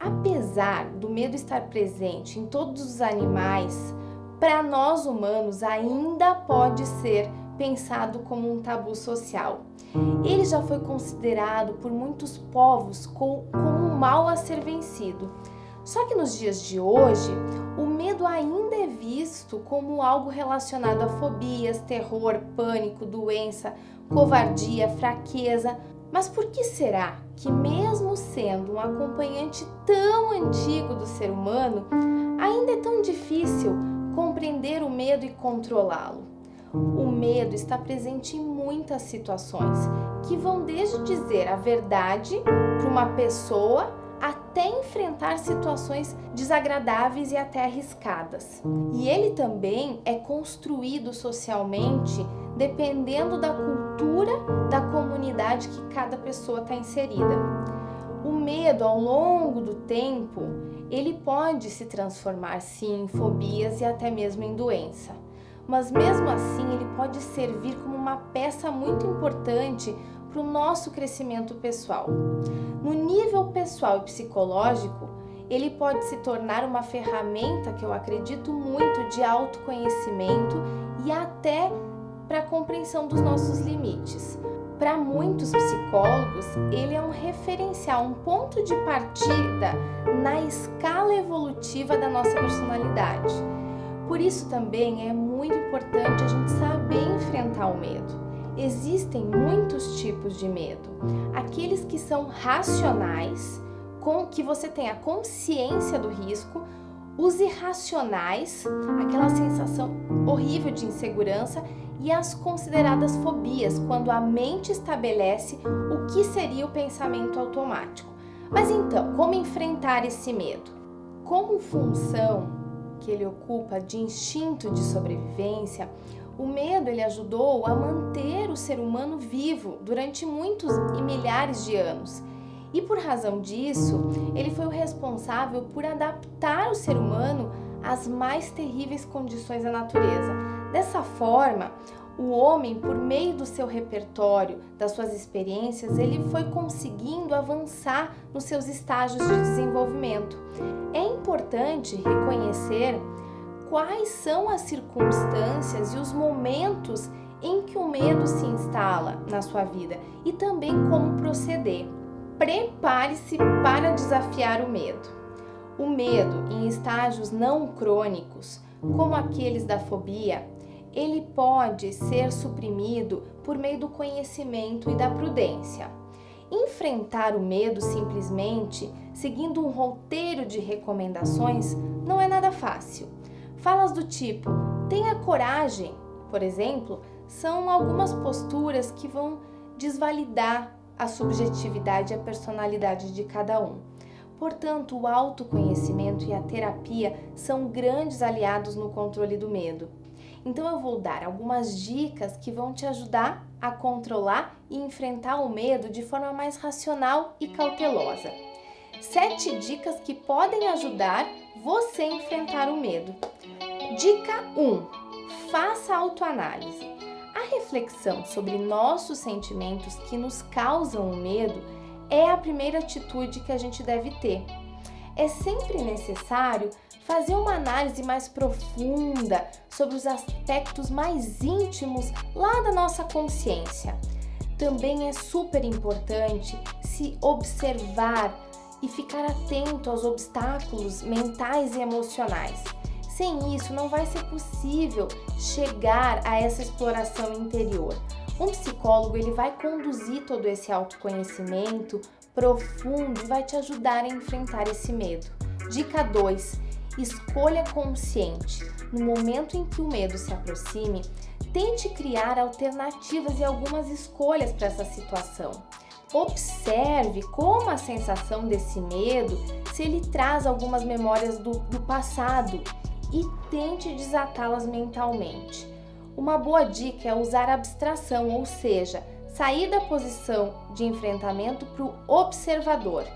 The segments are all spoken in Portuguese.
Apesar do medo estar presente em todos os animais, para nós humanos ainda pode ser pensado como um tabu social. Ele já foi considerado por muitos povos como um mal a ser vencido. Só que nos dias de hoje, o medo ainda é visto como algo relacionado a fobias, terror, pânico, doença, covardia, fraqueza. Mas por que será que, mesmo sendo um acompanhante tão antigo do ser humano, ainda é tão difícil compreender o medo e controlá-lo? O medo está presente em muitas situações, que vão desde dizer a verdade para uma pessoa até enfrentar situações desagradáveis e até arriscadas. E ele também é construído socialmente dependendo da cultura da comunidade que cada pessoa está inserida. O medo, ao longo do tempo, ele pode se transformar sim em fobias e até mesmo em doença. Mas mesmo assim ele pode servir como uma peça muito importante para o nosso crescimento pessoal. No nível pessoal e psicológico, ele pode se tornar uma ferramenta que eu acredito muito de autoconhecimento e até para a compreensão dos nossos limites. Para muitos psicólogos, ele é um referencial, um ponto de partida na escala evolutiva da nossa personalidade. Por isso também é muito importante a gente saber enfrentar o medo. Existem muitos tipos de medo. Aqueles que são racionais, com que você tem a consciência do risco, os irracionais, aquela sensação horrível de insegurança, e as consideradas fobias, quando a mente estabelece o que seria o pensamento automático. Mas então, como enfrentar esse medo? Como função que ele ocupa de instinto de sobrevivência, o medo ele ajudou a manter o ser humano vivo durante muitos e milhares de anos. E por razão disso, ele foi o responsável por adaptar o ser humano às mais terríveis condições da natureza. Dessa forma, o homem, por meio do seu repertório, das suas experiências, ele foi conseguindo avançar nos seus estágios de desenvolvimento. É importante reconhecer quais são as circunstâncias e os momentos em que o medo se instala na sua vida e também como proceder. Prepare-se para desafiar o medo. O medo em estágios não crônicos, como aqueles da fobia, ele pode ser suprimido por meio do conhecimento e da prudência. Enfrentar o medo simplesmente seguindo um roteiro de recomendações não é nada fácil. Falas do tipo, tenha coragem, por exemplo, são algumas posturas que vão desvalidar a subjetividade e a personalidade de cada um. Portanto, o autoconhecimento e a terapia são grandes aliados no controle do medo. Então eu vou dar algumas dicas que vão te ajudar a controlar e enfrentar o medo de forma mais racional e cautelosa. 7 dicas que podem ajudar você a enfrentar o medo. Dica 1. Faça autoanálise. A reflexão sobre nossos sentimentos que nos causam o medo é a primeira atitude que a gente deve ter. É sempre necessário fazer uma análise mais profunda sobre os aspectos mais íntimos lá da nossa consciência. Também é super importante se observar e ficar atento aos obstáculos mentais e emocionais. Sem isso, não vai ser possível chegar a essa exploração interior. Um psicólogo ele vai conduzir todo esse autoconhecimento profundo e vai te ajudar a enfrentar esse medo. Dica 2. Escolha consciente. No momento em que o medo se aproxime, tente criar alternativas e algumas escolhas para essa situação. Observe como a sensação desse medo, se ele traz algumas memórias do passado e tente desatá-las mentalmente. Uma boa dica é usar a abstração, ou seja, sair da posição de enfrentamento para o observador,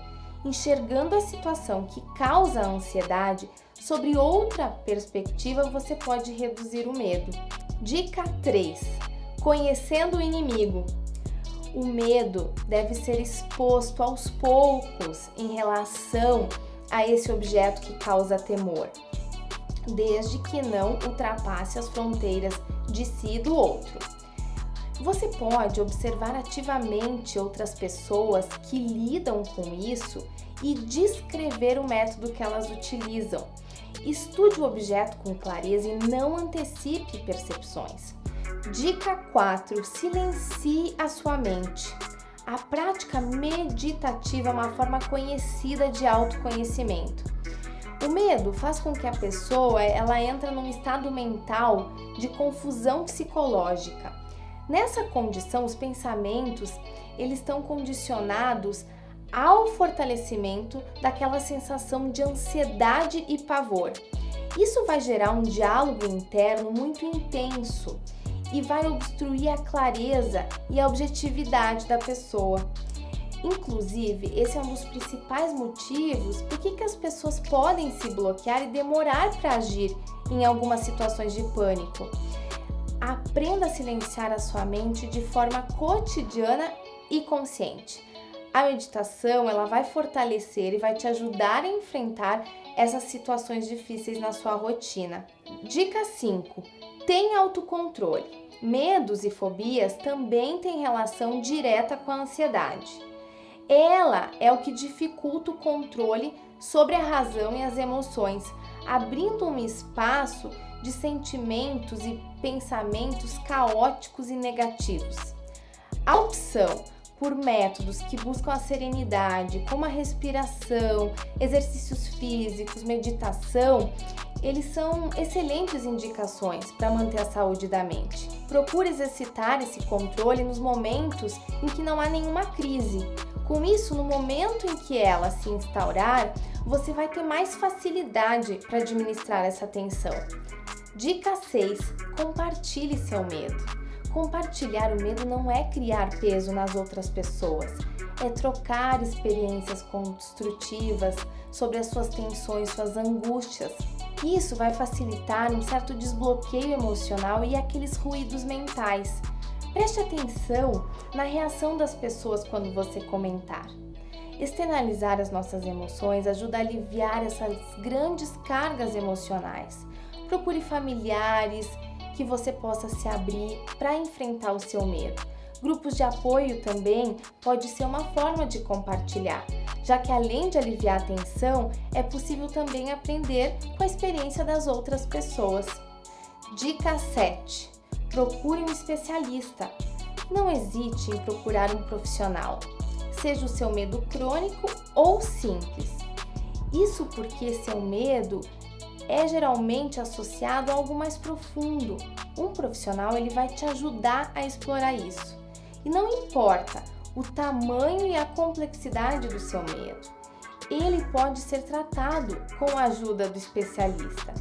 enxergando a situação que causa a ansiedade sobre outra perspectiva, você pode reduzir o medo. Dica 3. Conhecendo o inimigo. O medo deve ser exposto aos poucos em relação a esse objeto que causa temor, desde que não ultrapasse as fronteiras de si e do outro. Você pode observar ativamente outras pessoas que lidam com isso e descrever o método que elas utilizam. Estude o objeto com clareza e não antecipe percepções. Dica 4. Silencie a sua mente. A prática meditativa é uma forma conhecida de autoconhecimento. O medo faz com que a pessoa entre num estado mental de confusão psicológica. Nessa condição, os pensamentos eles estão condicionados ao fortalecimento daquela sensação de ansiedade e pavor. Isso vai gerar um diálogo interno muito intenso e vai obstruir a clareza e a objetividade da pessoa. Inclusive, esse é um dos principais motivos por que as pessoas podem se bloquear e demorar para agir em algumas situações de pânico. Aprenda a silenciar a sua mente de forma cotidiana e consciente. A meditação ela vai fortalecer e vai te ajudar a enfrentar essas situações difíceis na sua rotina. Dica 5. Tenha autocontrole. Medos e fobias também têm relação direta com a ansiedade. Ela é o que dificulta o controle sobre a razão e as emoções, abrindo um espaço de sentimentos e pensamentos caóticos e negativos. A opção por métodos que buscam a serenidade, como a respiração, exercícios físicos, meditação, eles são excelentes indicações para manter a saúde da mente. Procure exercitar esse controle nos momentos em que não há nenhuma crise. Com isso, no momento em que ela se instaurar, você vai ter mais facilidade para administrar essa tensão. Dica 6. Compartilhe seu medo. Compartilhar o medo não é criar peso nas outras pessoas, é trocar experiências construtivas sobre as suas tensões, suas angústias. Isso vai facilitar um certo desbloqueio emocional e aqueles ruídos mentais. Preste atenção na reação das pessoas quando você comentar. Externalizar as nossas emoções ajuda a aliviar essas grandes cargas emocionais. Procure familiares que você possa se abrir para enfrentar o seu medo. Grupos de apoio também pode ser uma forma de compartilhar, já que além de aliviar a tensão, é possível também aprender com a experiência das outras pessoas. Dica 7. Procure um especialista. Não hesite em procurar um profissional, seja o seu medo crônico ou simples. Isso porque seu medo é geralmente associado a algo mais profundo. Um profissional ele vai te ajudar a explorar isso. E não importa o tamanho e a complexidade do seu medo, ele pode ser tratado com a ajuda do especialista.